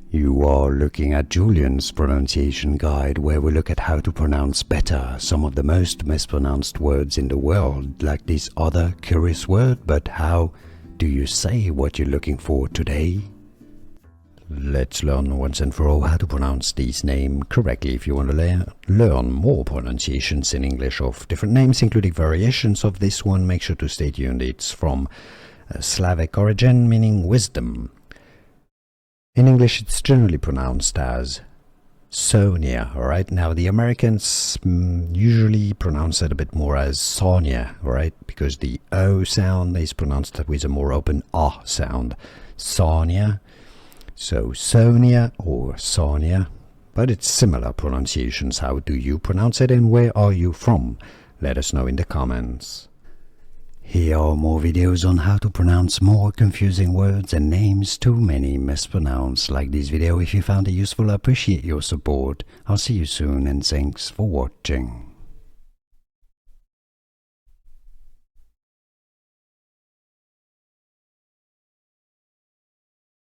You are looking at Julian's pronunciation guide, where we look at how to pronounce better some of the most mispronounced words in the world, like this other curious word. But how do you say what you're looking for today? Let's learn once and for all how to pronounce these names correctly. If you want to learn more pronunciations in English of different names, including variations of this one, make sure to stay tuned. It's from Slavic origin, meaning wisdom. In English, it's generally pronounced as Sonya, alright? Now, the Americans usually pronounce it a bit more as Sonya, alright? Because the O sound is pronounced with a more open A sound. Sonya. So, Sonya or Sonya. But it's similar pronunciations. How do you pronounce it and where are you from? Let us know in the comments. Here are more videos on how to pronounce more confusing words and names too many mispronounced. Like this video if you found it useful. I appreciate your support. I'll see you soon and thanks for watching.